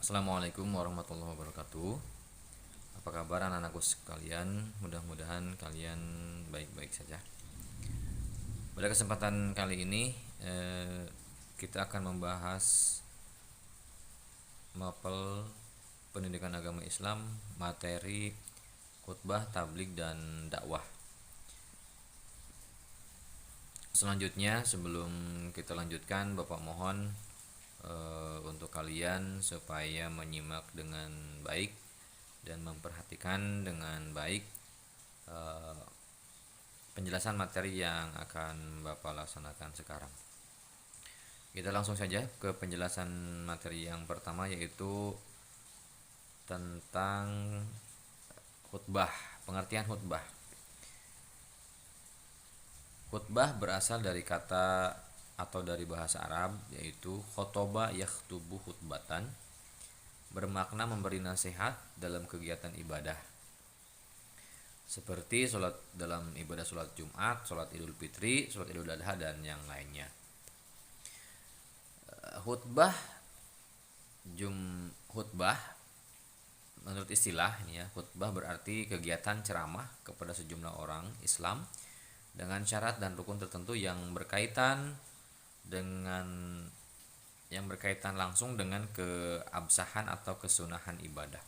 Assalamualaikum warahmatullahi wabarakatuh. Apa kabar anak-anakku sekalian? Mudah-mudahan kalian baik-baik saja. Pada kesempatan kali ini kita akan membahas mapel pendidikan agama Islam, materi khutbah, tabligh dan dakwah. Selanjutnya, sebelum kita lanjutkan, Bapak mohon untuk kalian supaya menyimak dengan baik dan memperhatikan dengan baik penjelasan materi yang akan Bapak laksanakan sekarang. Kita langsung saja ke penjelasan materi yang pertama, yaitu tentang khutbah, pengertian khutbah. Khutbah berasal dari kata atau dari bahasa Arab, yaitu khotoba yakhtubu khutbatan, bermakna memberi nasihat dalam kegiatan ibadah, seperti sholat dalam ibadah sholat Jumat, sholat Idul Fitri, sholat Idul Adha dan yang lainnya. Khutbah menurut istilah ini ya, khutbah berarti kegiatan ceramah kepada sejumlah orang Islam dengan syarat dan rukun tertentu yang berkaitan langsung dengan keabsahan atau kesunahan ibadah.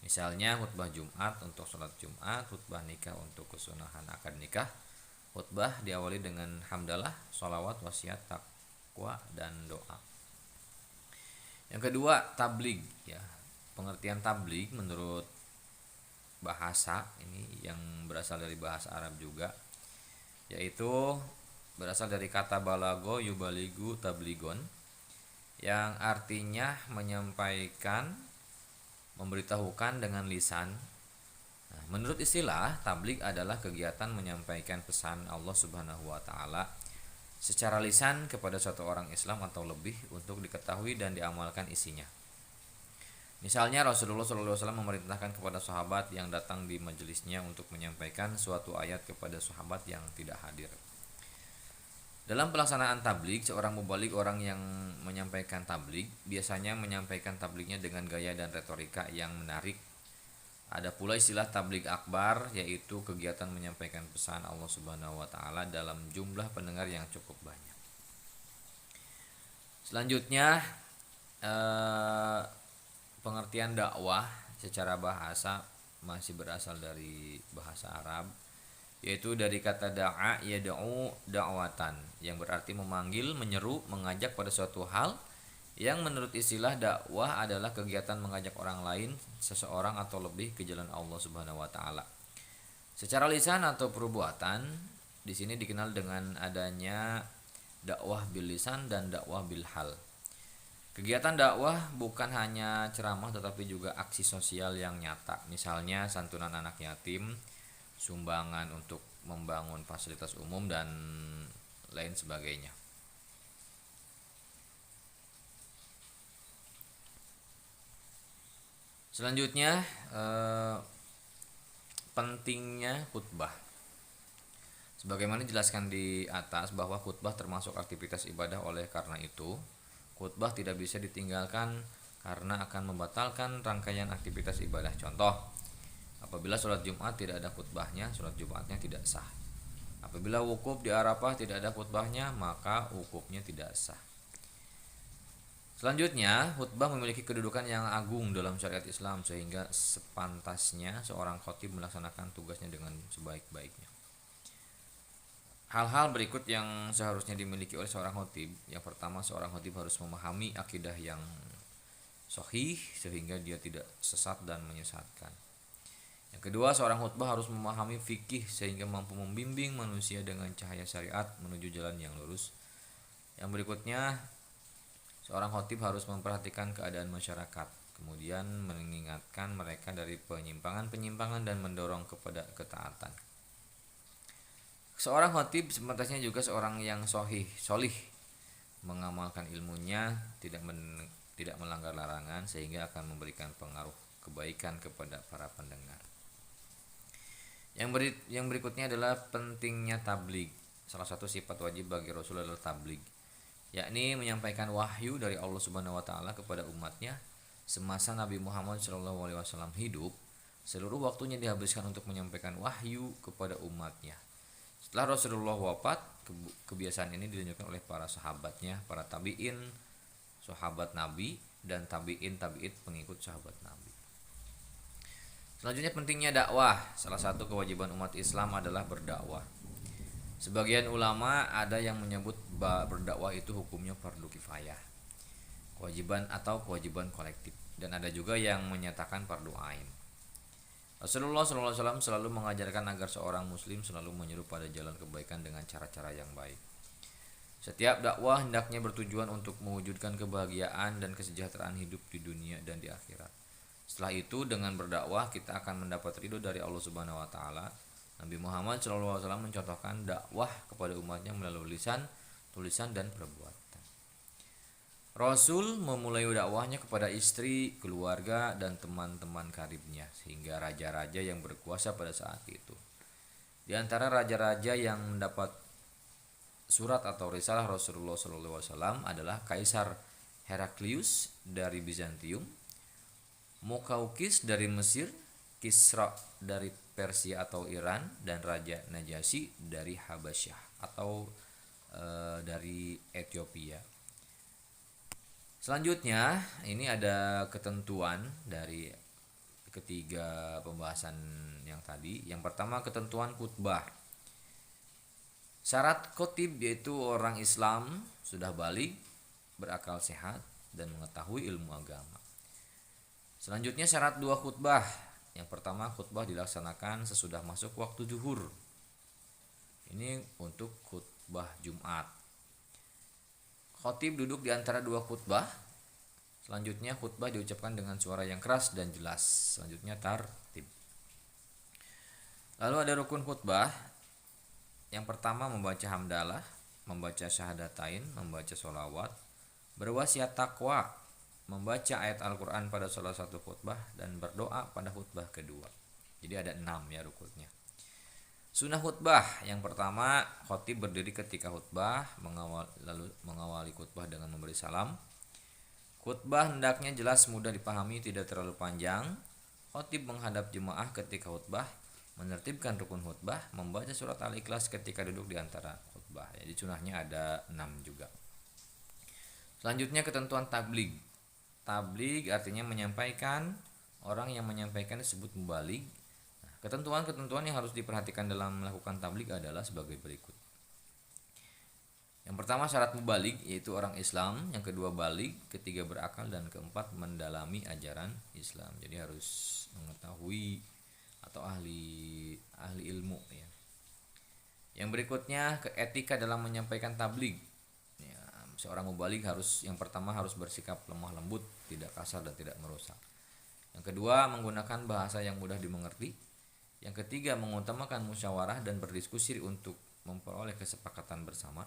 Misalnya khutbah Jumat untuk sholat Jumat, khutbah nikah untuk kesunahan akad nikah. Khutbah diawali dengan hamdalah, sholawat, wasiat, takwa dan doa. Yang kedua, tabligh ya. Pengertian tabligh menurut bahasa ini yang berasal dari bahasa Arab juga, yaitu berasal dari kata balago yubaligu tabligon, yang artinya menyampaikan, memberitahukan dengan lisan. Nah, menurut istilah, tabligh adalah kegiatan menyampaikan pesan Allah Subhanahu wa taala secara lisan kepada suatu orang Islam atau lebih untuk diketahui dan diamalkan isinya. Misalnya Rasulullah SAW memerintahkan kepada sahabat yang datang di majelisnya untuk menyampaikan suatu ayat kepada sahabat yang tidak hadir. Dalam pelaksanaan tabligh, seorang mubalik, orang yang menyampaikan tabligh, biasanya menyampaikan tablighnya dengan gaya dan retorika yang menarik. Ada pula istilah tabligh akbar, yaitu kegiatan menyampaikan pesan Allah Subhanahu wa taala dalam jumlah pendengar yang cukup banyak. Selanjutnya, pengertian dakwah secara bahasa masih berasal dari bahasa Arab, yaitu dari kata da'a yad'u da'watan, yang berarti memanggil, menyeru, mengajak pada suatu hal, yang menurut istilah dakwah adalah kegiatan mengajak orang lain, seseorang atau lebih ke jalan Allah Subhanahu wa taala. Secara lisan atau perbuatan, di sini dikenal dengan adanya dakwah bil lisan dan dakwah bil hal. Kegiatan dakwah bukan hanya ceramah tetapi juga aksi sosial yang nyata, misalnya santunan anak yatim, sumbangan untuk membangun fasilitas umum dan lain sebagainya. Selanjutnya, pentingnya khutbah. Sebagaimana dijelaskan di atas bahwa khutbah termasuk aktivitas ibadah, oleh karena itu khutbah tidak bisa ditinggalkan karena akan membatalkan rangkaian aktivitas ibadah. Contoh, apabila sholat Jumat tidak ada khutbahnya, sholat Jumatnya tidak sah. Apabila wukuf di Arafah tidak ada khutbahnya, maka wukufnya tidak sah. Selanjutnya, khutbah memiliki kedudukan yang agung dalam syariat Islam, sehingga sepantasnya seorang khatib melaksanakan tugasnya dengan sebaik-baiknya. Hal-hal berikut yang seharusnya dimiliki oleh seorang khatib. Yang pertama, seorang khatib harus memahami akidah yang sahih sehingga dia tidak sesat dan menyesatkan. Yang kedua, seorang khutbah harus memahami fikih sehingga mampu membimbing manusia dengan cahaya syariat menuju jalan yang lurus. Yang berikutnya, seorang khatib harus memperhatikan keadaan masyarakat, kemudian mengingatkan mereka dari penyimpangan-penyimpangan dan mendorong kepada ketaatan. Seorang khatib sepantasnya juga seorang yang solih, mengamalkan ilmunya, tidak melanggar larangan, sehingga akan memberikan pengaruh kebaikan kepada para pendengar. Yang berikutnya adalah pentingnya tabligh. Salah satu sifat wajib bagi Rasul adalah tabligh, yakni menyampaikan wahyu dari Allah Subhanahu wa taala kepada umatnya semasa Nabi Muhammad SAW hidup, seluruh waktunya dihabiskan untuk menyampaikan wahyu kepada umatnya. Setelah Rasulullah wafat, kebiasaan ini dilanjutkan oleh para sahabatnya, para tabi'in, sahabat Nabi, dan tabi'in pengikut sahabat Nabi. Selanjutnya pentingnya dakwah. Salah satu kewajiban umat Islam adalah berdakwah. Sebagian ulama ada yang menyebut berdakwah itu hukumnya fardu kifayah, kewajiban kolektif, dan ada juga yang menyatakan fardu ain. Rasulullah SAW selalu mengajarkan agar seorang muslim selalu menyeru pada jalan kebaikan dengan cara-cara yang baik. Setiap dakwah hendaknya bertujuan untuk mewujudkan kebahagiaan dan kesejahteraan hidup di dunia dan di akhirat. Setelah itu dengan berdakwah kita akan mendapat ridho dari Allah Subhanahu wa taala. Nabi Muhammad SAW mencontohkan dakwah kepada umatnya melalui lisan, tulisan, dan perbuatan. Rasul memulai dakwahnya kepada istri, keluarga, dan teman-teman karibnya, sehingga raja-raja yang berkuasa pada saat itu. Di antara raja-raja yang mendapat surat atau risalah Rasulullah SAW adalah Kaisar Heraklius dari Bizantium, Mukaukis dari Mesir, Kisra dari Persia atau Iran, dan Raja Najasyi dari Habasyah atau dari Ethiopia. Selanjutnya ini ada ketentuan dari ketiga pembahasan yang tadi. Yang pertama ketentuan khutbah. Syarat khotib yaitu orang Islam sudah baligh, berakal sehat, dan mengetahui ilmu agama. Selanjutnya syarat dua khutbah. Yang pertama khutbah dilaksanakan sesudah masuk waktu zuhur. Ini untuk khutbah Jumat. Khatib duduk di antara dua khutbah. Selanjutnya khutbah diucapkan dengan suara yang keras dan jelas. Selanjutnya tartib. Lalu ada rukun khutbah. Yang pertama membaca hamdalah, membaca syahadatain, membaca sholawat, berwasiat takwa, membaca ayat Al-Quran pada salah satu khutbah, dan berdoa pada khutbah kedua. Jadi ada 6 ya rukunnya. Sunnah khutbah. Yang pertama, khatib berdiri ketika khutbah, mengawali khutbah dengan memberi salam. Khutbah hendaknya jelas, mudah dipahami, tidak terlalu panjang. Khatib menghadap jemaah ketika khutbah, menertibkan rukun khutbah, membaca surat Al-Ikhlas ketika duduk di antara khutbah. Jadi sunnahnya ada 6 juga. Selanjutnya ketentuan tabligh. Tabligh artinya menyampaikan, orang yang menyampaikan disebut mubaligh. Ketentuan-ketentuan yang harus diperhatikan dalam melakukan tabligh adalah sebagai berikut. Yang pertama syarat mubaligh yaitu orang Islam, yang kedua baligh, ketiga berakal, dan keempat mendalami ajaran Islam. Jadi harus mengetahui atau ahli ilmu ya. Yang berikutnya etika dalam menyampaikan tabligh. Ya, seorang mubaligh yang pertama harus bersikap lemah lembut, tidak kasar dan tidak merusak. Yang kedua menggunakan bahasa yang mudah dimengerti. Yang ketiga mengutamakan musyawarah dan berdiskusi untuk memperoleh kesepakatan bersama.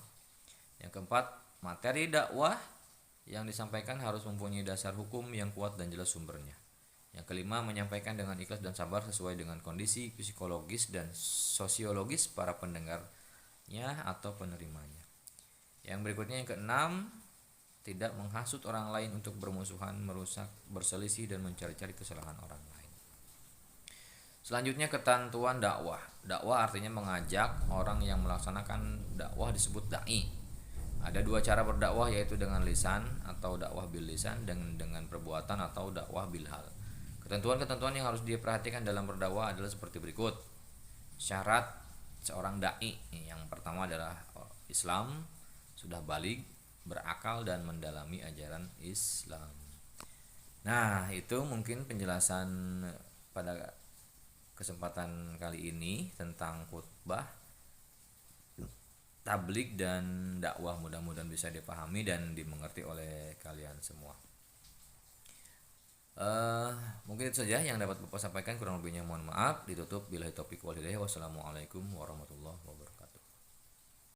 Yang keempat, materi dakwah yang disampaikan harus mempunyai dasar hukum yang kuat dan jelas sumbernya. Yang kelima, menyampaikan dengan ikhlas dan sabar sesuai dengan kondisi psikologis dan sosiologis para pendengarnya atau penerimanya. Yang berikutnya yang keenam, tidak menghasut orang lain untuk bermusuhan, merusak, berselisih, dan mencari-cari kesalahan orang lain. Selanjutnya ketentuan dakwah. Dakwah artinya mengajak. Orang yang melaksanakan dakwah disebut dai. Ada 2 cara berdakwah, yaitu dengan lisan atau dakwah bil lisan, dan dengan perbuatan atau dakwah bil hal. Ketentuan-ketentuan yang harus diperhatikan dalam berdakwah adalah seperti berikut. Syarat seorang dai. Yang pertama adalah Islam, sudah baligh, berakal, dan mendalami ajaran Islam. Nah, itu mungkin penjelasan pada kesempatan kali ini tentang khutbah, tabligh, dan dakwah. Mudah-mudahan bisa dipahami dan dimengerti oleh kalian semua. Mungkin itu saja yang dapat Bapak sampaikan, kurang lebihnya mohon maaf. Ditutup billahi taufiq wal hidayah. Wassalamualaikum warahmatullahi wabarakatuh.